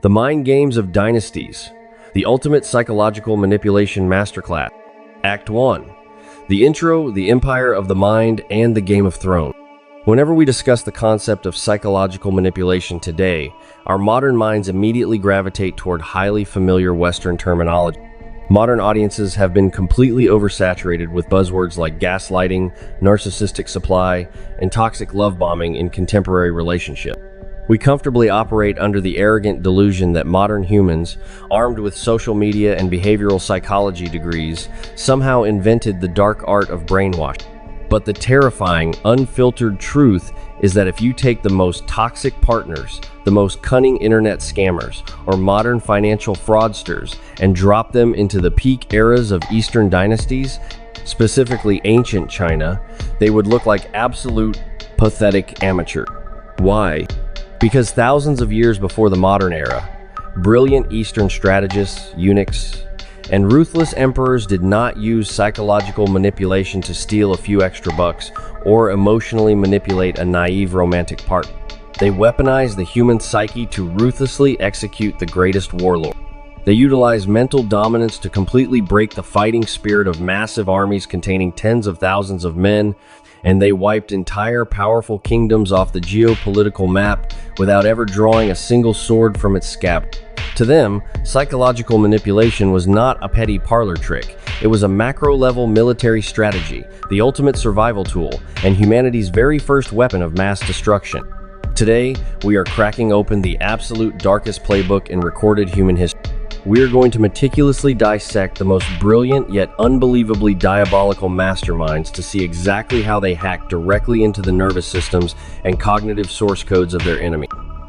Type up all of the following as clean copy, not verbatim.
The Mind Games of Dynasties, the Ultimate Psychological Manipulation Masterclass. Act 1. The Intro, the Empire of the Mind, and the Game of Thrones. Whenever we discuss the concept of psychological manipulation today, our modern minds immediately gravitate toward highly familiar Western terminology. Modern audiences have been completely oversaturated with buzzwords like gaslighting, narcissistic supply, and toxic love bombing in contemporary relationships. We comfortably operate under the arrogant delusion that modern humans, armed with social media and behavioral psychology degrees, somehow invented the dark art of brainwashing. But the terrifying, unfiltered truth is that if you take the most toxic partners, the most cunning internet scammers, or modern financial fraudsters, and drop them into the peak eras of Eastern dynasties, specifically ancient China, they would look like absolute, pathetic amateurs. Why? Because thousands of years before the modern era, brilliant Eastern strategists, eunuchs, and ruthless emperors did not use psychological manipulation to steal a few extra bucks or emotionally manipulate a naive romantic partner. They weaponized the human psyche to ruthlessly execute the greatest warlord. They utilized mental dominance to completely break the fighting spirit of massive armies containing tens of thousands of men, and they wiped entire powerful kingdoms off the geopolitical map without ever drawing a single sword from its scabbard. To them, psychological manipulation was not a petty parlor trick. It was a macro-level military strategy, the ultimate survival tool, and humanity's very first weapon of mass destruction. Today, we are cracking open the absolute darkest playbook in recorded human history. We are going to meticulously dissect the most brilliant yet unbelievably diabolical masterminds to see exactly how they hack directly into the nervous systems and cognitive source codes of their enemy.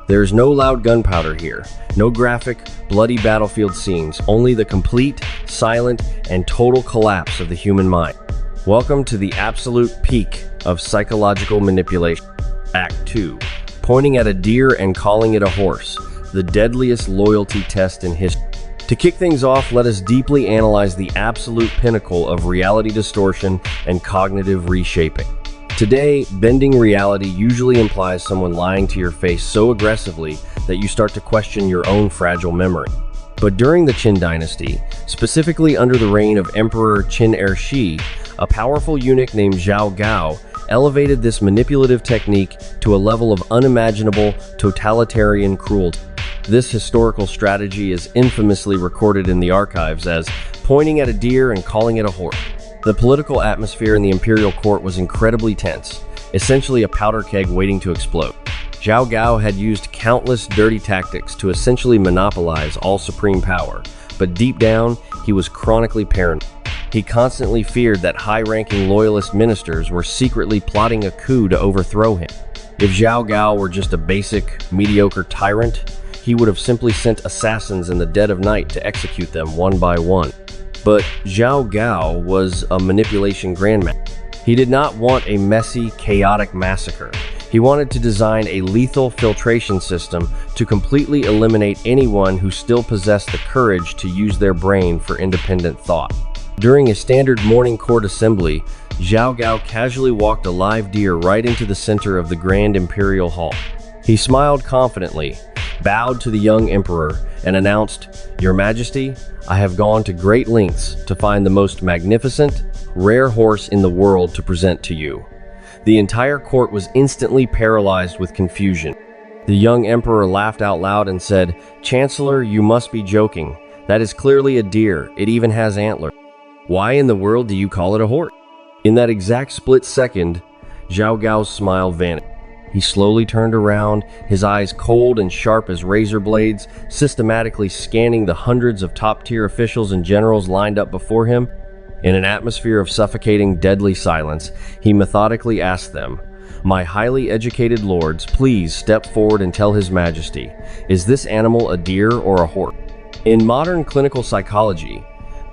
There is no loud gunpowder here, no graphic, bloody battlefield scenes, only the complete, silent, and total collapse of the human mind. Welcome to the absolute peak of psychological manipulation. Act 2. Pointing at a deer and calling it a horse, the deadliest loyalty test in history. To kick things off, let us deeply analyze the absolute pinnacle of reality distortion and cognitive reshaping. Today, bending reality usually implies someone lying to your face so aggressively that you start to question your own fragile memory. But during the Qin dynasty, specifically under the reign of Emperor Qin Ershi, a powerful eunuch named Zhao Gaos elevated this manipulative technique to a level of unimaginable totalitarian cruelty. This historical strategy is infamously recorded in the archives as pointing at a deer and calling it a horse. The political atmosphere in the imperial court was incredibly tense, essentially a powder keg waiting to explode. Zhao Gaos had used countless dirty tactics to essentially monopolize all supreme power, but deep down, he was chronically paranoid. He constantly feared that high-ranking loyalist ministers were secretly plotting a coup to overthrow him. If Zhao Gaos were just a basic, mediocre tyrant, he would have simply sent assassins in the dead of night to execute them one by one. But Zhao Gaos was a manipulation grandmaster. He did not want a messy, chaotic massacre. He wanted to design a lethal filtration system to completely eliminate anyone who still possessed the courage to use their brain for independent thought. During a standard morning court assembly, Zhao Gaos casually walked a live deer right into the center of the Grand Imperial Hall. He smiled confidently, bowed to the young emperor, and announced, "Your Majesty, I have gone to great lengths to find the most magnificent, rare horse in the world to present to you." The entire court was instantly paralyzed with confusion. The young emperor laughed out loud and said, "Chancellor, you must be joking. That is clearly a deer. It even has antlers. Why in the world do you call it a horse?" In that exact split second, Zhao Gao's smile vanished. He slowly turned around, his eyes cold and sharp as razor blades, systematically scanning the hundreds of top-tier officials and generals lined up before him. In an atmosphere of suffocating, deadly silence, he methodically asked them, "My highly educated lords, please step forward and tell His Majesty, is this animal a deer or a horse?" In modern clinical psychology,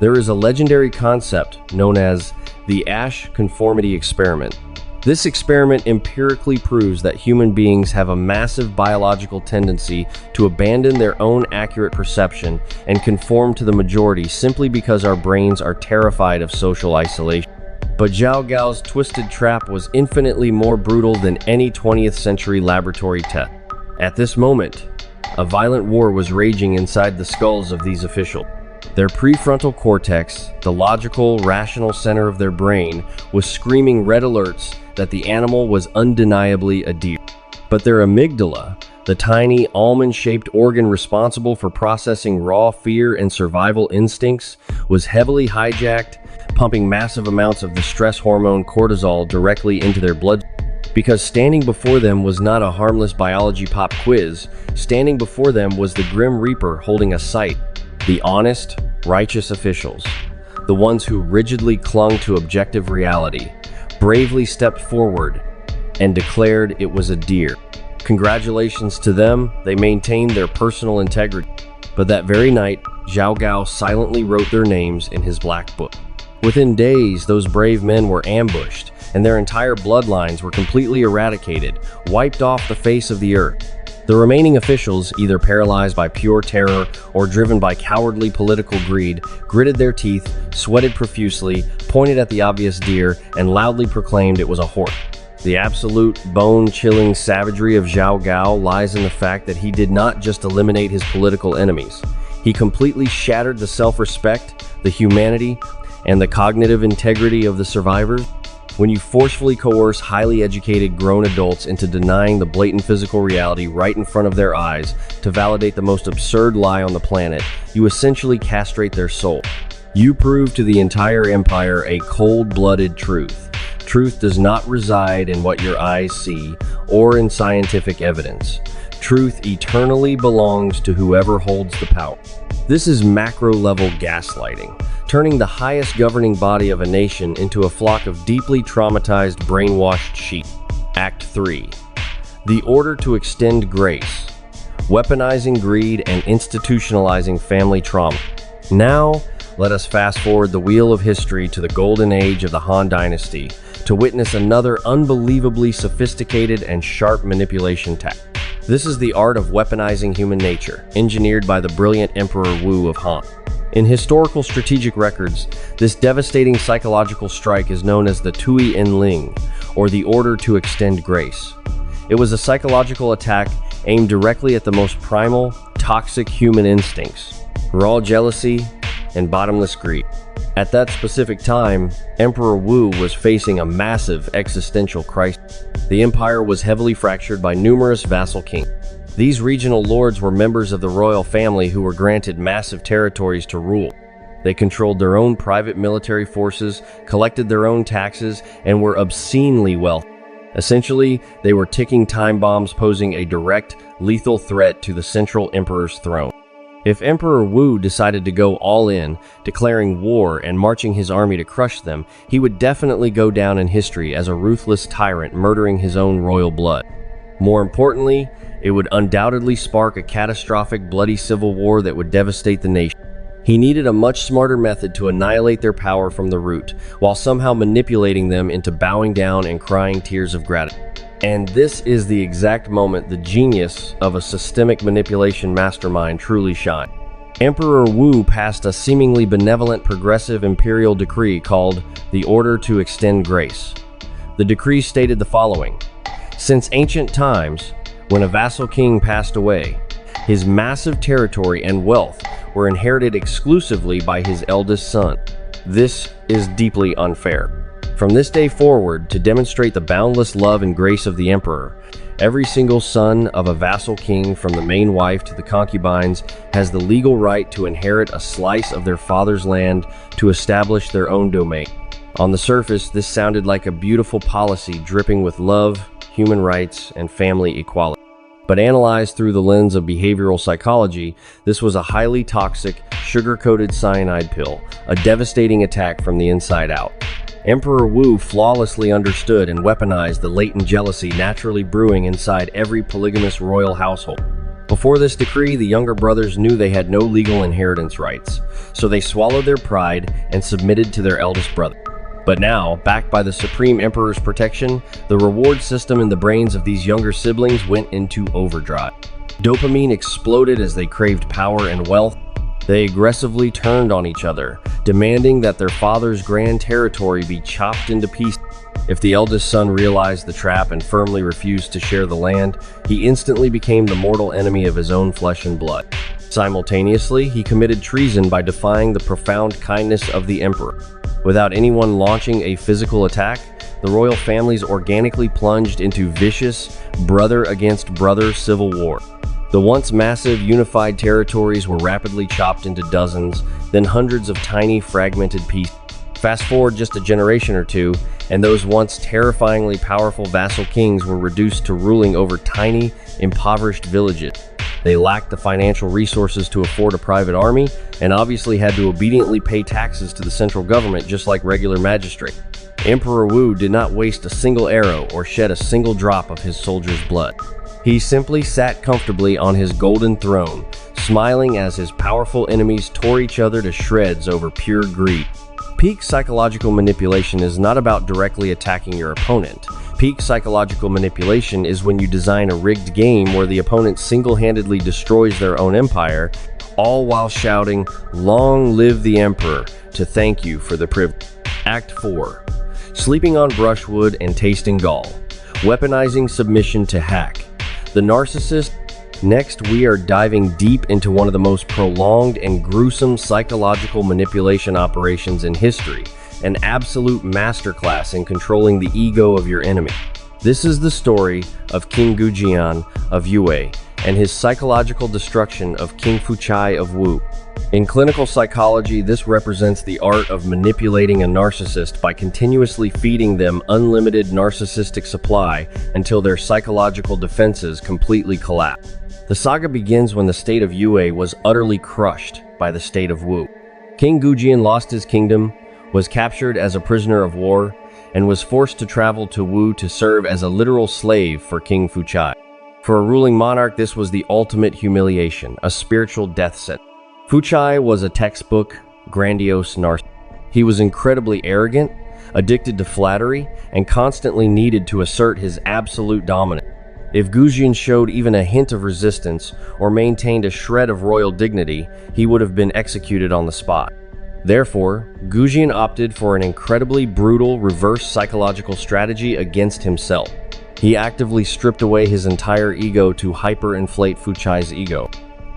there is a legendary concept known as the Asch conformity experiment. This experiment empirically proves that human beings have a massive biological tendency to abandon their own accurate perception and conform to the majority simply because our brains are terrified of social isolation. But Zhao Gao's twisted trap was infinitely more brutal than any 20th century laboratory test. At this moment, A violent war was raging inside the skulls of these officials. Their prefrontal cortex, the logical, rational center of their brain, was screaming red alerts that the animal was undeniably a deer. But their amygdala, the tiny almond-shaped organ responsible for processing raw fear and survival instincts, was heavily hijacked, pumping massive amounts of the stress hormone cortisol directly into their blood. Because standing before them was not a harmless biology pop quiz, standing before them was the Grim Reaper holding a sight. The honest, righteous officials, the ones who rigidly clung to objective reality, bravely stepped forward and declared it was a deer. Congratulations to them, they maintained their personal integrity. But that very night, Zhao Gaos silently wrote their names in his black book. Within days, those brave men were ambushed, and their entire bloodlines were completely eradicated, wiped off the face of the earth. The remaining officials, either paralyzed by pure terror or driven by cowardly political greed, gritted their teeth, sweated profusely, pointed at the obvious deer, and loudly proclaimed it was a horse. The absolute, bone-chilling savagery of Zhao Gao lies in the fact that he did not just eliminate his political enemies. He completely shattered the self-respect, the humanity, and the cognitive integrity of the survivors. When you forcefully coerce highly educated grown adults into denying the blatant physical reality right in front of their eyes to validate the most absurd lie on the planet, you essentially castrate their soul. You prove to the entire empire a cold-blooded truth. Truth does not reside in what your eyes see or in scientific evidence. Truth eternally belongs to whoever holds the power. This is macro-level gaslighting, turning the highest governing body of a nation into a flock of deeply traumatized, brainwashed sheep. Act 3. The order to extend grace. Weaponizing greed and institutionalizing family trauma. Now, let us fast forward the wheel of history to the golden age of the Han Dynasty to witness another unbelievably sophisticated and sharp manipulation tactic. This is the art of weaponizing human nature, engineered by the brilliant Emperor Wu of Han. In historical strategic records, this devastating psychological strike is known as the Tui En Ling, or the order to extend grace. It was a psychological attack aimed directly at the most primal, toxic human instincts: raw jealousy and bottomless greed. At that specific time, Emperor Wu was facing a massive existential crisis. The empire was heavily fractured by numerous vassal kings. These regional lords were members of the royal family who were granted massive territories to rule. They controlled their own private military forces, collected their own taxes, and were obscenely wealthy. Essentially, they were ticking time bombs posing a direct, lethal threat to the central emperor's throne. If Emperor Wu decided to go all in, declaring war and marching his army to crush them, he would definitely go down in history as a ruthless tyrant murdering his own royal blood. More importantly, it would undoubtedly spark a catastrophic, bloody civil war that would devastate the nation. He needed a much smarter method to annihilate their power from the root, while somehow manipulating them into bowing down and crying tears of gratitude. And this is the exact moment the genius of a systemic manipulation mastermind truly shines. Emperor Wu passed a seemingly benevolent progressive imperial decree called the Order to Extend Grace. The decree stated the following: since ancient times, when a vassal king passed away, his massive territory and wealth were inherited exclusively by his eldest son. This is deeply unfair. From this day forward, to demonstrate the boundless love and grace of the emperor, every single son of a vassal king, from the main wife to the concubines, has the legal right to inherit a slice of their father's land to establish their own domain. On the surface, this sounded like a beautiful policy dripping with love, human rights, and family equality. But analyzed through the lens of behavioral psychology, this was a highly toxic, sugar-coated cyanide pill, a devastating attack from the inside out. Emperor Wu flawlessly understood and weaponized the latent jealousy naturally brewing inside every polygamous royal household. Before this decree, the younger brothers knew they had no legal inheritance rights, so they swallowed their pride and submitted to their eldest brother. But now, backed by the Supreme Emperor's protection, the reward system in the brains of these younger siblings went into overdrive. Dopamine exploded as they craved power and wealth. They aggressively turned on each other, demanding that their father's grand territory be chopped into pieces. If the eldest son realized the trap and firmly refused to share the land, he instantly became the mortal enemy of his own flesh and blood. Simultaneously, he committed treason by defying the profound kindness of the emperor. Without anyone launching a physical attack, the royal families organically plunged into vicious, brother-against-brother civil war. The once massive, unified territories were rapidly chopped into dozens, then hundreds of tiny, fragmented pieces. Fast forward just a generation or two, and those once terrifyingly powerful vassal kings were reduced to ruling over tiny, impoverished villages. They lacked the financial resources to afford a private army, and obviously had to obediently pay taxes to the central government just like regular magistrates. Emperor Wu did not waste a single arrow or shed a single drop of his soldiers' blood. He simply sat comfortably on his golden throne, smiling as his powerful enemies tore each other to shreds over pure greed. Peak psychological manipulation is not about directly attacking your opponent. Peak psychological manipulation is when you design a rigged game where the opponent single-handedly destroys their own empire, all while shouting, "Long live the Emperor," to thank you for the privilege. Act 4. Sleeping on brushwood and tasting gall. Weaponizing submission to hack. The narcissist. Next, we are diving deep into one of the most prolonged and gruesome psychological manipulation operations in history, an absolute masterclass in controlling the ego of your enemy. This is the story of King Goujian of Yue and his psychological destruction of King Fuchai of Wu. In clinical psychology, this represents the art of manipulating a narcissist by continuously feeding them unlimited narcissistic supply until their psychological defenses completely collapse. The saga begins when the state of Yue was utterly crushed by the state of Wu. King Goujian lost his kingdom, was captured as a prisoner of war, and was forced to travel to Wu to serve as a literal slave for King Fuchai. For a ruling monarch, this was the ultimate humiliation, a spiritual death sentence. Fuchai was a textbook, grandiose narcissist. He was incredibly arrogant, addicted to flattery, and constantly needed to assert his absolute dominance. If Goujian showed even a hint of resistance or maintained a shred of royal dignity, he would have been executed on the spot. Therefore, Goujian opted for an incredibly brutal reverse psychological strategy against himself. He actively stripped away his entire ego to hyperinflate Fuchai's ego.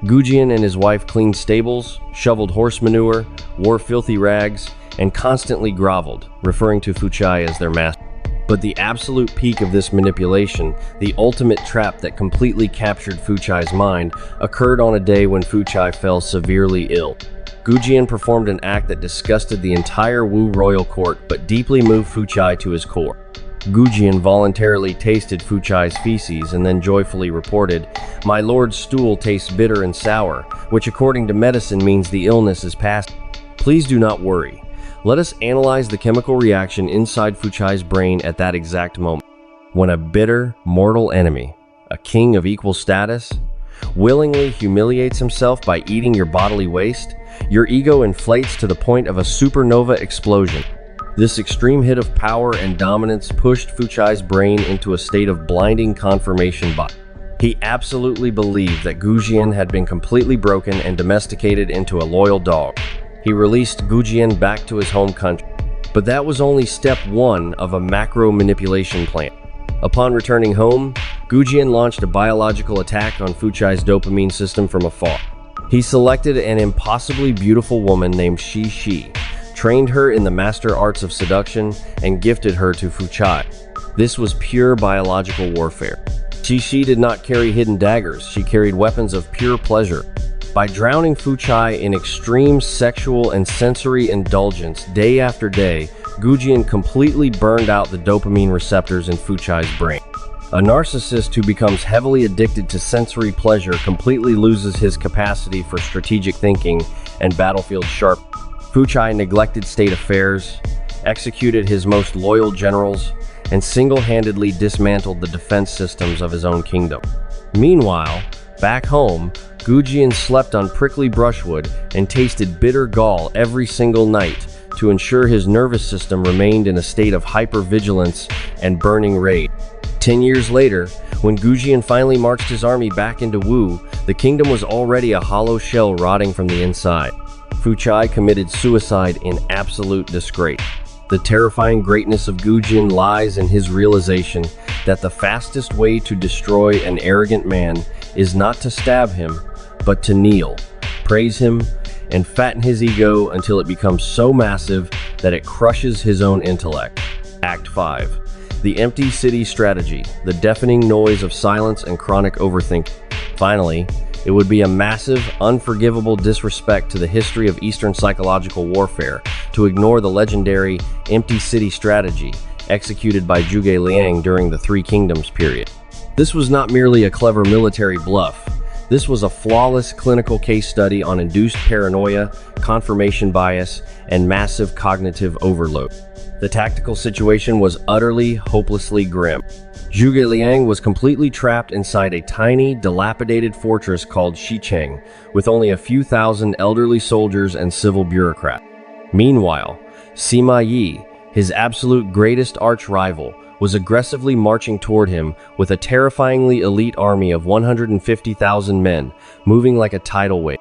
Goujian and his wife cleaned stables, shoveled horse manure, wore filthy rags, and constantly groveled, referring to Fuchai as their master. But the absolute peak of this manipulation, the ultimate trap that completely captured Fuchai's mind, occurred on a day when Fuchai fell severely ill. Goujian performed an act that disgusted the entire Wu royal court but deeply moved Fuchai to his core. Goujian voluntarily tasted Fuchai's feces and then joyfully reported, "My lord's stool tastes bitter and sour, which according to medicine means the illness is past. Please do not worry. Let us analyze the chemical reaction inside Fuchai's brain at that exact moment." When a bitter, mortal enemy, a king of equal status, willingly humiliates himself by eating your bodily waste, your ego inflates to the point of a supernova explosion. This extreme hit of power and dominance pushed Fuchai's brain into a state of blinding confirmation bias. He absolutely believed that Goujian had been completely broken and domesticated into a loyal dog. He released Goujian back to his home country. But that was only step one of a macro manipulation plan. Upon returning home, Goujian launched a biological attack on Fuchai's dopamine system from afar. He selected an impossibly beautiful woman named Shi, trained her in the master arts of seduction, and gifted her to Fuchai. This was pure biological warfare. Shi did not carry hidden daggers, she carried weapons of pure pleasure. By drowning Fuchai in extreme sexual and sensory indulgence day after day, Goujian completely burned out the dopamine receptors in Fuchai's brain. A narcissist who becomes heavily addicted to sensory pleasure completely loses his capacity for strategic thinking and battlefield sharp. Fuchai neglected state affairs, executed his most loyal generals, and single-handedly dismantled the defense systems of his own kingdom. Meanwhile, back home, Goujian slept on prickly brushwood and tasted bitter gall every single night to ensure his nervous system remained in a state of hypervigilance and burning rage. 10 years later, when Goujian finally marched his army back into Wu, the kingdom was already a hollow shell rotting from the inside. Fuchai committed suicide in absolute disgrace. The terrifying greatness of Goujian lies in his realization that the fastest way to destroy an arrogant man is not to stab him, but to kneel, praise him, and fatten his ego until it becomes so massive that it crushes his own intellect. Act 5. The empty city strategy, the deafening noise of silence and chronic overthinking. Finally, it would be a massive, unforgivable disrespect to the history of Eastern psychological warfare to ignore the legendary empty city strategy executed by Zhuge Liang during the Three Kingdoms period. This was not merely a clever military bluff. This was a flawless clinical case study on induced paranoia, confirmation bias, and massive cognitive overload. The tactical situation was utterly, hopelessly grim. Zhuge Liang was completely trapped inside a tiny, dilapidated fortress called Xicheng, with only a few thousand elderly soldiers and civil bureaucrats. Meanwhile, Sima Yi, his absolute greatest arch-rival, was aggressively marching toward him with a terrifyingly elite army of 150,000 men, moving like a tidal wave.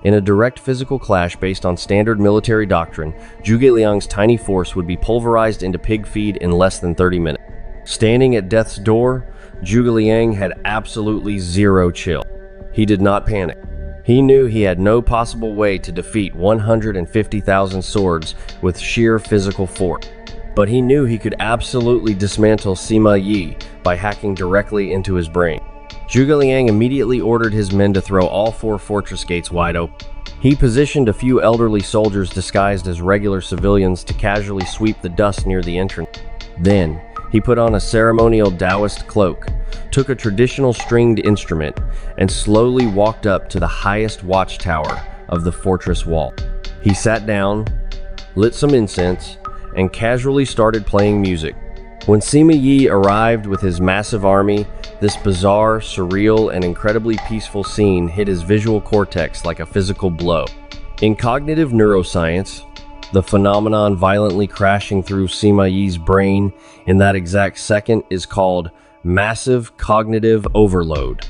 In a direct physical clash based on standard military doctrine, Zhuge Liang's tiny force would be pulverized into pig feed in less than 30 minutes. Standing at death's door, Zhuge Liang had absolutely zero chill. He did not panic. He knew he had no possible way to defeat 150,000 swords with sheer physical force. But he knew he could absolutely dismantle Sima Yi by hacking directly into his brain. Zhuge Liang immediately ordered his men to throw all 4 fortress gates wide open. He positioned a few elderly soldiers disguised as regular civilians to casually sweep the dust near the entrance. Then, he put on a ceremonial Taoist cloak, took a traditional stringed instrument, and slowly walked up to the highest watchtower of the fortress wall. He sat down, lit some incense, and casually started playing music. When Sima Yi arrived with his massive army, this bizarre, surreal, and incredibly peaceful scene hit his visual cortex like a physical blow. In cognitive neuroscience, the phenomenon violently crashing through Sima Yi's brain in that exact second is called massive cognitive overload.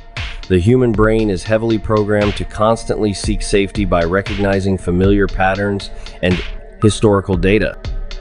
The human brain is heavily programmed to constantly seek safety by recognizing familiar patterns and historical data.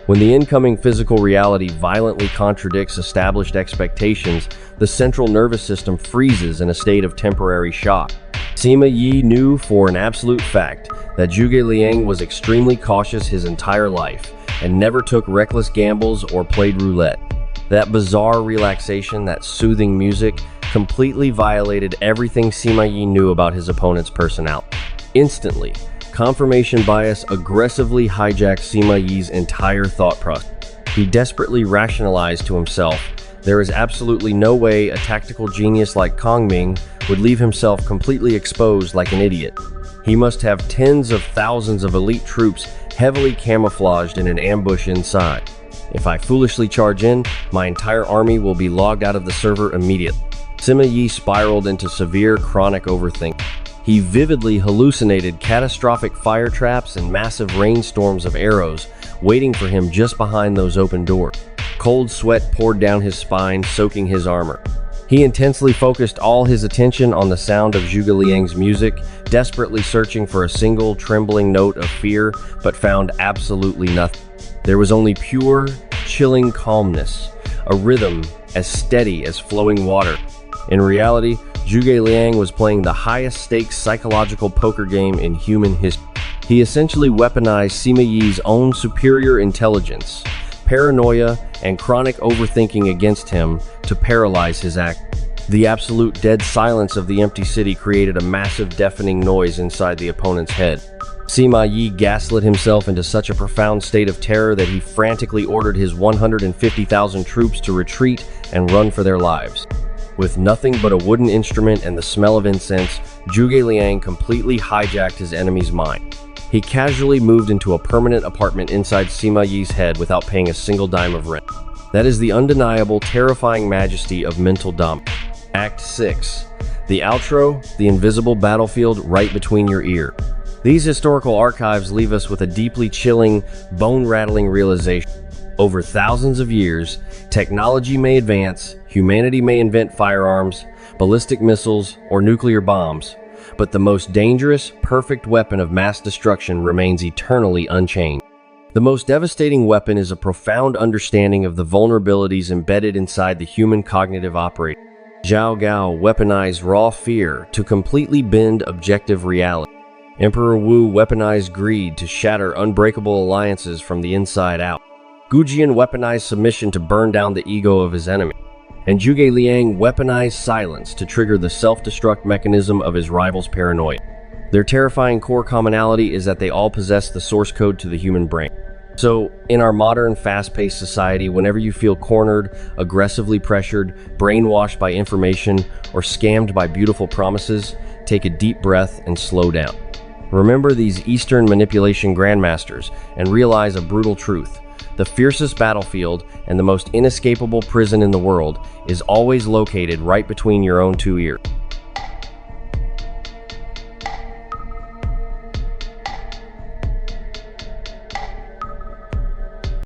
When the incoming physical reality violently contradicts established expectations, the central nervous system freezes in a state of temporary shock. Sima Yi knew for an absolute fact that Zhuge Liang was extremely cautious his entire life and never took reckless gambles or played roulette. That bizarre relaxation, that soothing music, completely violated everything Sima Yi knew about his opponent's personality. Instantly, confirmation bias aggressively hijacked Sima Yi's entire thought process. He desperately rationalized to himself, there is absolutely no way a tactical genius like Kong Ming would leave himself completely exposed like an idiot. He must have tens of thousands of elite troops heavily camouflaged in an ambush inside. If I foolishly charge in, my entire army will be logged out of the server immediately. Sima Yi spiraled into severe chronic overthinking. He vividly hallucinated catastrophic fire traps and massive rainstorms of arrows waiting for him just behind those open doors. Cold sweat poured down his spine, soaking his armor. He intensely focused all his attention on the sound of Zhuge Liang's music, desperately searching for a single trembling note of fear, but found absolutely nothing. There was only pure, chilling calmness, a rhythm as steady as flowing water. In reality, Zhuge Liang was playing the highest stakes psychological poker game in human history. He essentially weaponized Sima Yi's own superior intelligence, paranoia, and chronic overthinking against him to paralyze his act. The absolute dead silence of the empty city created a massive deafening noise inside the opponent's head. Sima Yi gaslit himself into such a profound state of terror that he frantically ordered his 150,000 troops to retreat and run for their lives. With nothing but a wooden instrument and the smell of incense, Zhuge Liang completely hijacked his enemy's mind. He casually moved into a permanent apartment inside Sima Yi's head without paying a single dime of rent. That is the undeniable, terrifying majesty of mental dominance. Act 6. The outro, the invisible battlefield right between your ears. These historical archives leave us with a deeply chilling, bone-rattling realization. Over thousands of years, technology may advance, humanity may invent firearms, ballistic missiles, or nuclear bombs, but the most dangerous, perfect weapon of mass destruction remains eternally unchanged. The most devastating weapon is a profound understanding of the vulnerabilities embedded inside the human cognitive operating. Zhao Gaos weaponized raw fear to completely bend objective reality. Emperor Wus weaponized greed to shatter unbreakable alliances from the inside out. Goujian weaponized submission to burn down the ego of his enemy. And Zhuge Liang weaponized silence to trigger the self-destruct mechanism of his rival's paranoia. Their terrifying core commonality is that they all possess the source code to the human brain. So, in our modern, fast-paced society, whenever you feel cornered, aggressively pressured, brainwashed by information, or scammed by beautiful promises, take a deep breath and slow down. Remember these Eastern manipulation grandmasters and realize a brutal truth. The fiercest battlefield and the most inescapable prison in the world is always located right between your own two ears.